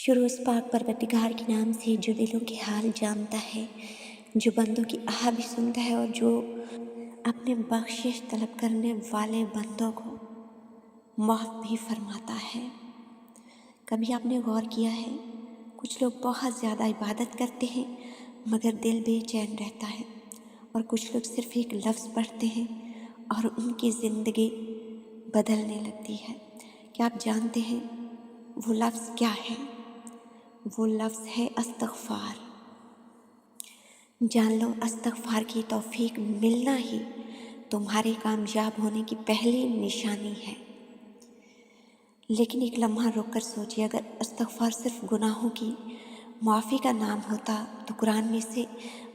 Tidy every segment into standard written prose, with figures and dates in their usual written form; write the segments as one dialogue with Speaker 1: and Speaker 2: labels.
Speaker 1: शुरू उस पाक परवरदिगार के नाम से जो दिलों के हाल जानता है, जो बंदों की आह भी सुनता है और जो अपने बख्शिश तलब करने वाले बंदों को माफ़ भी फरमाता है। कभी आपने गौर किया है, कुछ लोग बहुत ज़्यादा इबादत करते हैं मगर दिल बेचैन रहता है, और कुछ लोग सिर्फ़ एक लफ्ज़ पढ़ते हैं और उनकी ज़िंदगी बदलने लगती है। क्या आप जानते हैं वो लफ्ज़ क्या है? वो लफ्ज़ है अस्तग़फ़ार। जान लो, अस्तग़फ़ार की तौफ़ीक मिलना ही तुम्हारे कामयाब होने की पहली निशानी है। लेकिन एक लम्हा रुक कर सोचिए, अगर अस्तग़फ़ार सिर्फ़ गुनाहों की माफ़ी का नाम होता तो कुरान में इसे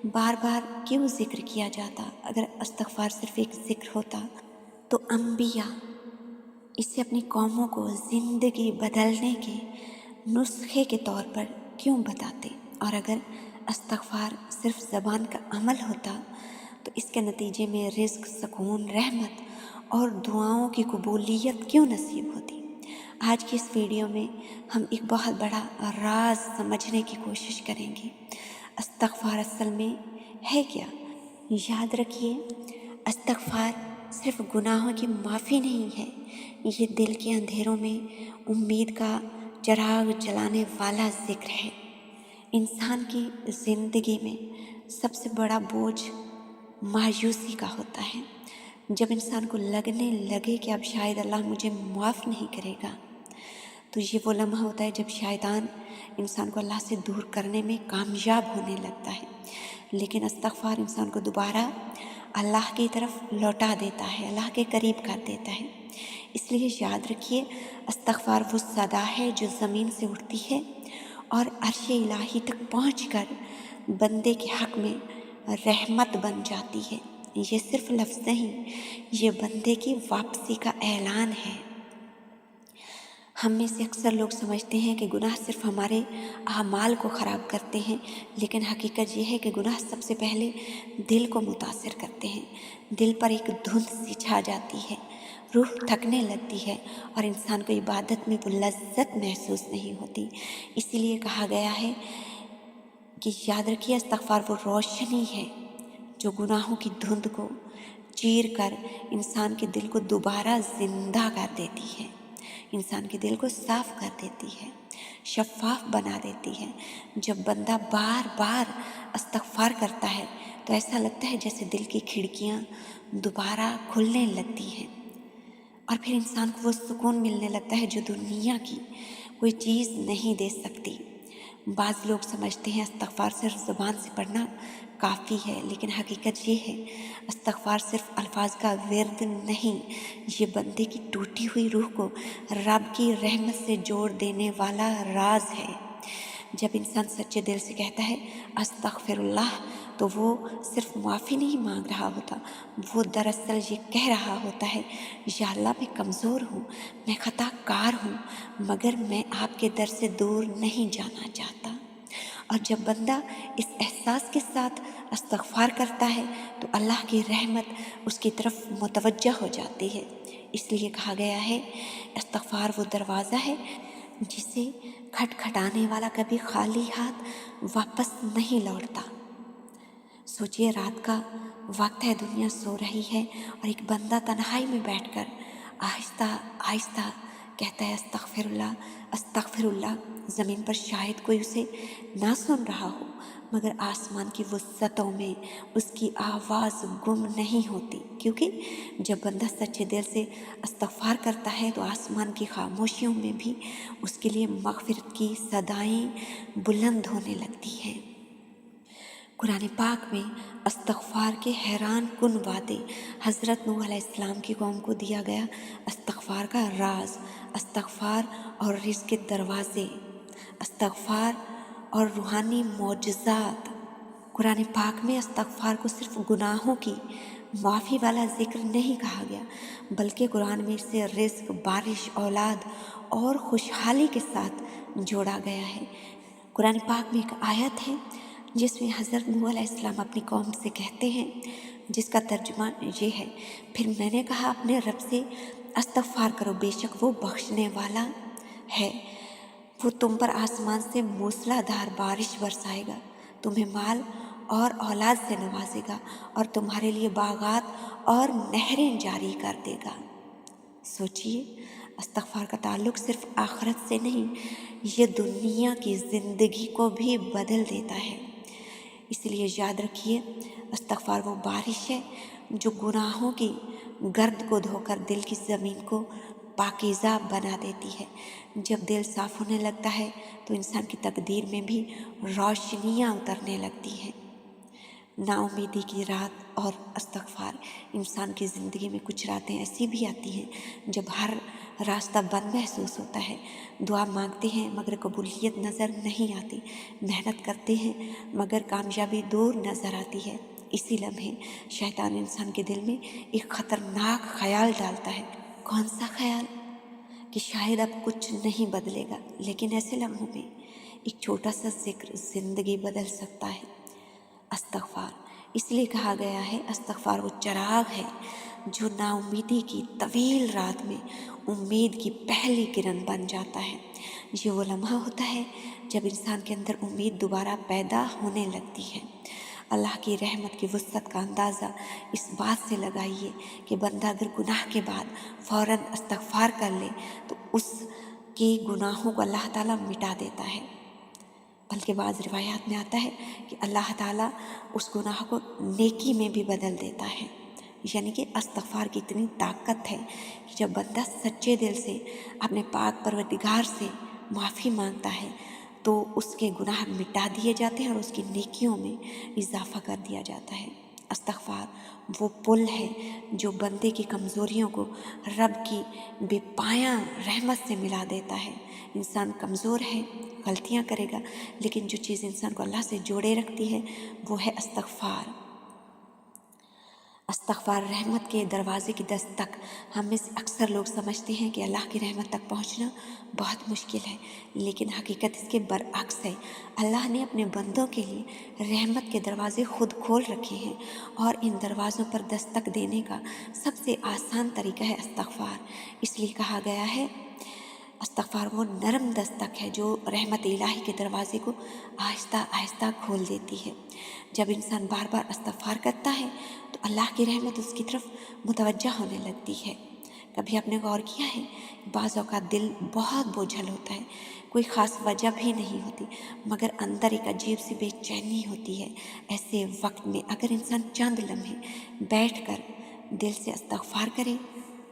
Speaker 1: बार बार क्यों ज़िक्र किया जाता? अगर अस्तग़फ़ार सिर्फ़ एक ज़िक्र होता तो अम्बिया इसे अपनी कौमों को ज़िंदगी बदलने के नुस्खे के तौर पर क्यों बताते? और अगर अस्तग़फ़ार सिर्फ़ ज़बान का अमल होता तो इसके नतीजे में रिज़्क़, सुकून, रहमत और दुआओं की कबूलियत क्यों नसीब होती? आज की इस वीडियो में हम एक बहुत बड़ा राज समझने की कोशिश करेंगे। अस्तग़फ़ार असल में है क्या? याद रखिए, अस्तग़फ़ार सिर्फ़ गुनाहों की माफ़ी नहीं है, ये दिल के अंधेरों में उम्मीद का चिराग जलाने वाला ज़िक्र है। इंसान की ज़िंदगी में सबसे बड़ा बोझ मायूसी का होता है। जब इंसान को लगने लगे कि अब शायद अल्लाह मुझे माफ़ नहीं करेगा, तो ये वो लम्हा होता है जब शैतान इंसान को अल्लाह से दूर करने में कामयाब होने लगता है। लेकिन अस्तग़फ़ार इंसान को दोबारा अल्लाह की तरफ लौटा देता है, अल्लाह के करीब कर देता है। इसलिए याद रखिए, अस्तग़फ़ार वो सदा है जो ज़मीन से उठती है और अर्श इलाही तक पहुंचकर बंदे के हक़ में रहमत बन जाती है। ये सिर्फ़ लफ्ज़ नहीं, ये बंदे की वापसी का ऐलान है। हम में से अक्सर लोग समझते हैं कि गुनाह सिर्फ़ हमारे अमाल को ख़राब करते हैं, लेकिन हकीकत यह है कि गुनाह सबसे पहले दिल को मुतासिर करते हैं। दिल पर एक धुंध सी छा जाती है, रूह थकने लगती है और इंसान को इबादत में वो लज्जत महसूस नहीं होती। इसीलिए कहा गया है कि याद रखिए, इस्तग़फ़ार वो रोशनी है जो गुनाहों की धुंध को चीर कर इंसान के दिल को दोबारा ज़िंदा कर देती है, इंसान के दिल को साफ़ कर देती है, शफ़ाफ़ बना देती है। जब बंदा बार बार इस्तग़फ़ार करता है तो ऐसा लगता है जैसे दिल की खिड़कियाँ दोबारा खुलने लगती हैं, और फिर इंसान को वो सुकून मिलने लगता है जो दुनिया की कोई चीज़ नहीं दे सकती। बाज़ लोग समझते हैं इस्तग़फ़ार सिर्फ़ ज़ुबान से पढ़ना काफ़ी है, लेकिन हकीकत ये है, इस्तग़फ़ार सिर्फ़ अल्फाज का विर्द नहीं, ये बंदे की टूटी हुई रूह को रब की रहमत से जोड़ देने वाला राज है। जब इंसान सच्चे दिल से कहता है अस्तग़फ़िरुल्लाह, तो वो सिर्फ़ माफ़ी नहीं मांग रहा होता, वो दरअसल ये कह रहा होता है, या अल्लाह मैं कमज़ोर हूँ, मैं ख़ताकार हूँ, मगर मैं आपके दर से दूर नहीं जाना चाहता। और जब बंदा इस एहसास के साथ इस्तग़फ़ार करता है तो अल्लाह की रहमत उसकी तरफ मुतवज्जह हो जाती है। इसलिए कहा गया है, इस्तग़फ़ार वो दरवाज़ा है जिसे खटखटाने वाला कभी खाली हाथ वापस नहीं लौटता। सोचिए, रात का वक्त है, दुनिया सो रही है और एक बंदा तन्हाई में बैठकर आहिस्ता आहिस्ता कहता है अस्तग़फ़िरुल्लाह, अस्तग़फ़िरुल्लाह। ज़मीन पर शायद कोई उसे ना सुन रहा हो, मगर आसमान की वुसअतों में उसकी आवाज़ गुम नहीं होती, क्योंकि जब बंदा सच्चे दिल से इस्तग़फ़ार करता है तो आसमान की खामोशियों में भी उसके लिए मग़फ़िरत की सदाएं बुलंद होने लगती हैं। कुरान पाक में इस्तग़फ़ार के हैरान कुन वादे, हज़रत नूह अलैहिस्सलाम की कौम को दिया गया इस्तग़फ़ार का राज, इस्तग़फ़ार और रिज़्क़ के दरवाज़े, इस्तग़फ़ार और रूहानी मोजज़ात। कुरान पाक में इस्तग़फ़ार को सिर्फ़ गुनाहों की माफ़ी वाला ज़िक्र नहीं कहा गया, बल्कि कुरान में इसे रिज़्क़, बारिश, औलाद और खुशहाली के साथ जोड़ा गया है। कुरान पाक में एक आयत है जिसमें हज़रत नूह अलैहिस्सलाम अपनी कौम से कहते हैं, जिसका तर्जुमा ये है, फिर मैंने कहा अपने रब से इस्तग़फ़ार करो, बेशक वो बख्शने वाला है, वो तुम पर आसमान से मूसलाधार बारिश बरसाएगा, तुम्हें माल और औलाद से नवाजेगा और तुम्हारे लिए बागात और नहरें जारी कर देगा। सोचिए, इस्तग़फ़ार का ताल्लुक़ सिर्फ़ आखिरत से नहीं, ये दुनिया की ज़िंदगी को भी बदल देता है। इसलिए याद रखिए, इस्तग़फ़ार वो बारिश है जो गुनाहों की गर्द को धोकर दिल की ज़मीन को पाकीज़ा बना देती है। जब दिल साफ़ होने लगता है तो इंसान की तकदीर में भी रोशनियाँ उतरने लगती हैं। नाउमीदी की रात और इस्तग़फ़ार। इंसान की ज़िंदगी में कुछ रातें ऐसी भी आती हैं जब हर रास्ता बंद महसूस होता है। दुआ मांगते हैं मगर कबूलियत नज़र नहीं आती, मेहनत करते हैं मगर कामयाबी दूर नज़र आती है। इसी लम्हे शैतान इंसान के दिल में एक ख़तरनाक ख़याल डालता है। कौन सा ख़याल? कि शायद अब कुछ नहीं बदलेगा, लेकिन ऐसे लम्हों में एक छोटा सा ज़िक्र ज़िंदगी बदल सकता है। इस्तग़फ़ार, इसलिए कहा गया है इस्तग़फ़ार वो चिराग है जो नाउमीदी की तवील रात में उम्मीद की पहली किरण बन जाता है। ये वो लम्हा होता है जब इंसान के अंदर उम्मीद दोबारा पैदा होने लगती है। अल्लाह की रहमत की वुसअत का अंदाज़ा इस बात से लगाइए कि बंदा अगर गुनाह के बाद फ़ौरन इस्तग़फ़ार कर ले तो उसके गुनाहों को अल्लाह ताला मिटा देता है। बल्कि बाज़ रिवायात में आता है कि अल्लाह ताला उस गुनाह को नेकी में भी बदल देता है। यानी कि इस्तग़फ़ार की इतनी ताकत है कि जब बंदा सच्चे दिल से अपने पाक परवरदिगार से माफ़ी मांगता है तो उसके गुनाह मिटा दिए जाते हैं और उसकी नेकियों में इजाफ़ा कर दिया जाता है। इस्तग़फ़ार वो पुल है जो बंदे की कमज़ोरियों को रब की बेपाया रहमत से मिला देता है। इंसान कमज़ोर है, गलतियाँ करेगा, लेकिन जो चीज़ इंसान को अल्लाह से जोड़े रखती है वो है इस्तग़फ़ार। इस्तग़फ़ार रहमत के दरवाज़े की दस्तक। हम में से अक्सर लोग समझते हैं कि अल्लाह की रहमत तक पहुंचना बहुत मुश्किल है, लेकिन हकीकत इसके बरअक्स है। अल्लाह ने अपने बंदों के लिए रहमत के दरवाज़े खुद खोल रखे हैं और इन दरवाज़ों पर दस्तक देने का सबसे आसान तरीका है इस्तग़फ़ार। इसलिए कहा गया है इस्तग़फ़ार वो नरम दस्तक है जो रहमत इलाही के दरवाज़े को आहिस्ता आहिस्ता खोल देती है। जब इंसान बार बार इस्तग़फ़ार करता है तो अल्लाह की रहमत उसकी तरफ मुतवज्जा होने लगती है। कभी आपने गौर किया है, बाज़ औक़ात दिल बहुत बोझल होता है, कोई ख़ास वजह भी नहीं होती, मगर अंदर एक अजीब सी बेचैनी होती है। ऐसे वक्त में अगर इंसान चंद लम्हे बैठ कर दिल से इस्तग़फ़ार करे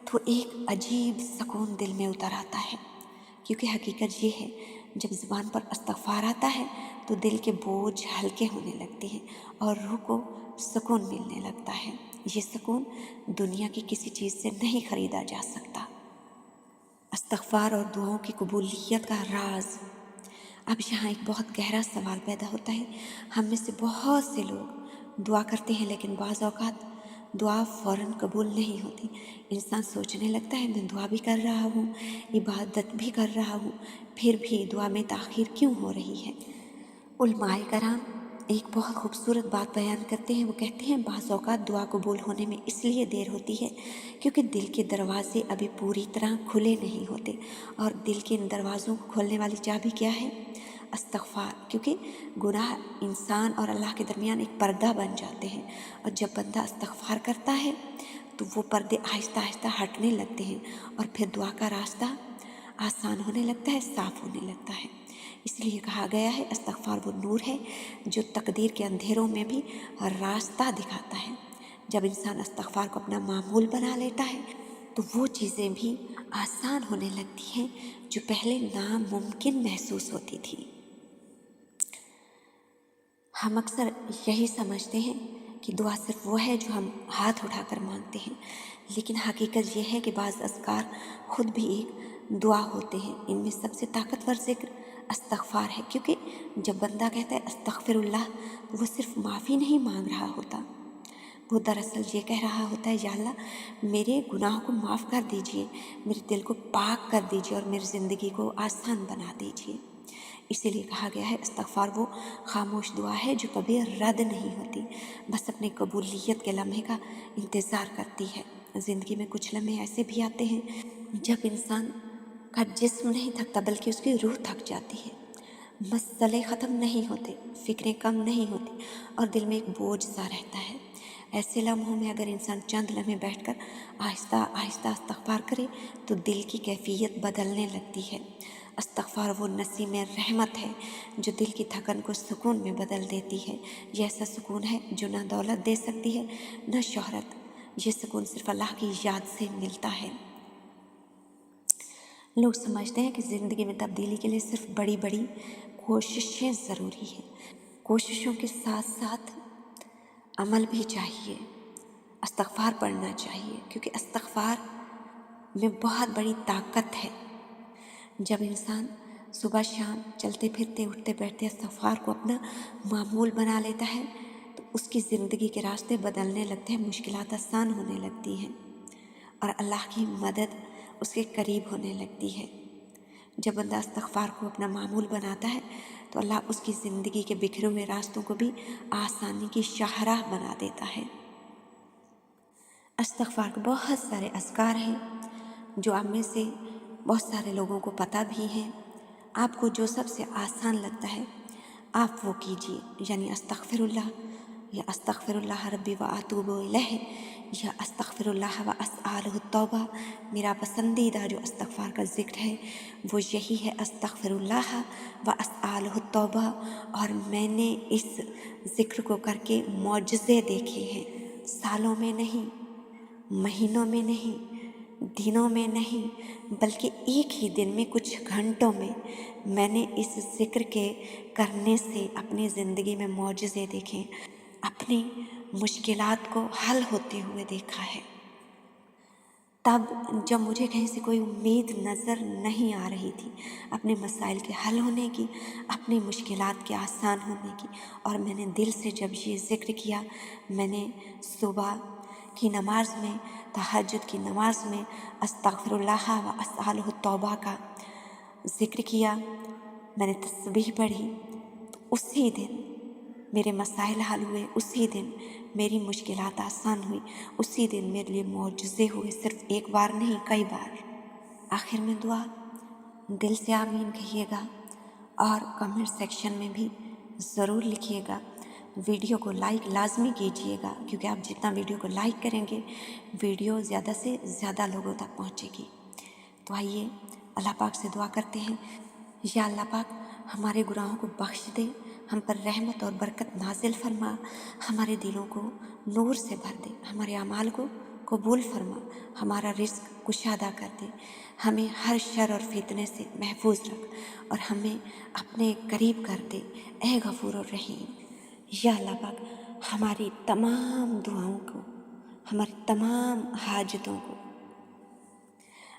Speaker 1: तो एक अजीब सुकून दिल में उतर आता है। क्योंकि हकीकत ये है, जब ज़ुबान पर इस्तग़फ़ार आता है तो दिल के बोझ हल्के होने लगते हैं और रूह को सुकून मिलने लगता है। ये सुकून दुनिया की किसी चीज़ से नहीं ख़रीदा जा सकता। इस्तग़फ़ार और दुआओं की कबूलियत का राज। अब यहाँ एक बहुत गहरा सवाल पैदा होता है। हम में से बहुत से लोग दुआ करते हैं, लेकिन बाज़ औक़ात दुआ फ़ौरन कबूल नहीं होती। इंसान सोचने लगता है मैं दुआ भी कर रहा हूँ, इबादत भी कर रहा हूँ, फिर भी दुआ में ताख़ीर क्यों हो रही है। उलमाए कराम एक बहुत खूबसूरत बात बयान करते हैं। वो कहते हैं बाज़ औक़ात दुआ कबूल होने में इसलिए देर होती है क्योंकि दिल के दरवाज़े अभी पूरी तरह खुले नहीं होते, और दिल के इन दरवाज़ों को खोलने वाली चाबी क्या है? इस्तग़फ़ार। क्योंकि गुनाह इंसान और अल्लाह के दरमियान एक पर्दा बन जाते हैं, और जब बंदा इस्तग़फ़ार करता है तो वो पर्दे आहिस्ता आहिस्ता हटने लगते हैं और फिर दुआ का रास्ता आसान होने लगता है, साफ़ होने लगता है। इसलिए कहा गया है इस्तग़फ़ार वो नूर है जो तकदीर के अंधेरों में भी रास्ता दिखाता है। जब इंसान इस्तग़फ़ार को अपना मामूल बना लेता है तो वो चीज़ें भी आसान होने लगती हैं जो पहले नामुमकिन महसूस होती थी। हम अक्सर यही समझते हैं कि दुआ सिर्फ़ वो है जो हम हाथ उठाकर मांगते हैं, लेकिन हकीकत ये है कि बाज़ अज़कार ख़ुद भी एक दुआ होते हैं। इनमें सबसे ताकतवर ज़िक्र इस्तग़फ़ार है, क्योंकि जब बंदा कहता है अस्तग़फ़िरुल्लाह तो वो सिर्फ़ माफ़ी नहीं मांग रहा होता, वो दरअसल ये कह रहा होता है या अल्लाह मेरे गुनाहों को माफ़ कर दीजिए, मेरे दिल को पाक कर दीजिए और मेरी ज़िंदगी को आसान बना दीजिए। इसीलिए कहा गया है इस्तग़फ़ार वो खामोश दुआ है जो कभी रद्द नहीं होती, बस अपनी कबूलियत के लम्हे का इंतज़ार करती है। ज़िंदगी में कुछ लम्हे ऐसे भी आते हैं जब इंसान का जिस्म नहीं थकता बल्कि उसकी रूह थक जाती है। मसले ख़त्म नहीं होते, फ़िक्रें कम नहीं होती और दिल में एक बोझ सा रहता है। ऐसे लम्हों में अगर इंसान चंद लम्हे बैठकर आहिस्ता आहिस्ता इस्तग़फ़ार करे तो दिल की कैफ़ियत बदलने लगती है। इस्तग़फ़ार वो नसीम रहमत है जो दिल की थकन को सुकून में बदल देती है। ये ऐसा सुकून है जो ना दौलत दे सकती है न शोहरत। ये सुकून सिर्फ़ अल्लाह की याद से मिलता है। लोग समझते हैं कि ज़िंदगी में तब्दीली के लिए सिर्फ बड़ी बड़ी कोशिशें ज़रूरी हैं। कोशिशों के साथ साथ अमल भी चाहिए। इस्तग़फ़ार पढ़ना चाहिए क्योंकि इस्तग़फ़ार में बहुत बड़ी ताकत है। जब इंसान सुबह शाम चलते फिरते उठते बैठते इस्तग़फ़ार को अपना मामूल बना लेता है तो उसकी ज़िंदगी के रास्ते बदलने लगते हैं, मुश्किलात आसान होने लगती हैं और अल्लाह की मदद उसके करीब होने लगती है। जब बंदा इस्तग़फ़ार को अपना मामूल बनाता है तो अल्लाह उसकी ज़िंदगी के बिखरे हुए रास्तों को भी आसानी की शाहराह बना देता है। इस्तग़फ़ार के बहुत सारे अज़कार हैं जो आप में से बहुत सारे लोगों को पता भी हैं। आपको जो सबसे आसान लगता है आप वो कीजिए, यानी अस्तग़फ़िरुल्लाह या अस्तग़फ़िरुल्लाह रब्बी व अतूबु इलैह या अस्तग़फ़िरुल्लाह व अस्अलुहु तौबा। मेरा पसंदीदा जो इस्तग़फ़ार का ज़िक्र है वो यही है, अस्तग़फ़िरुल्लाह व अस्अलुहु तौबा। और मैंने इस ज़िक्र को करके मौजज़े देखे हैं, सालों में नहीं, महीनों में नहीं, दिनों में नहीं, बल्कि एक ही दिन में कुछ घंटों में मैंने इस ज़िक्र के करने से अपनी ज़िंदगी में मौजज़े देखे, अपनी मुश्किलात को हल होते हुए देखा है। तब जब मुझे कहीं से कोई उम्मीद नज़र नहीं आ रही थी अपने मसाइल के हल होने की, अपनी मुश्किलात के आसान होने की, और मैंने दिल से जब ये ज़िक्र किया, मैंने सुबह की नमाज में, तहज्जुद की नमाज में अस्तग़फ़िरुल्लाह व अस्अलुहु तौबा का ज़िक्र किया, मैंने तस्बीह पढ़ी, तो उसी दिन मेरे मसाइल हल हुए, उसी दिन मेरी मुश्किलात आसान हुई, उसी दिन मेरे लिए मौजज़े हुए, सिर्फ़ एक बार नहीं कई बार। आखिर में दुआ दिल से आमीन कहिएगा और कमेंट सेक्शन में भी ज़रूर लिखिएगा। वीडियो को लाइक लाजमी कीजिएगा क्योंकि आप जितना वीडियो को लाइक करेंगे वीडियो ज़्यादा से ज़्यादा लोगों तक पहुँचेगी। तो आइए अल्लाह पाक से दुआ करते हैं, या अल्लाह पाक हमारे गुनाहों को बख्श दे, हम पर रहमत और बरकत नाजिल फरमा, हमारे दिलों को नूर से भर दे, हमारे अमाल को कबूल फरमा, हमारा रिज़्क़ कुशादा कर दे, हमें हर शर और फितने से महफूज रख और हमें अपने करीब कर दे। ए गफूर और रहीम, या अल्लाह पाक हमारी तमाम दुआओं को, हमारी तमाम हाजतों को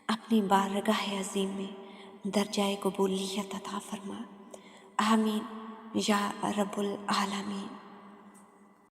Speaker 1: अपनी बारगाह अज़ीम में दर्जाए कबूलियत अता फरमा। आमीन या रब्बुल आलमीन।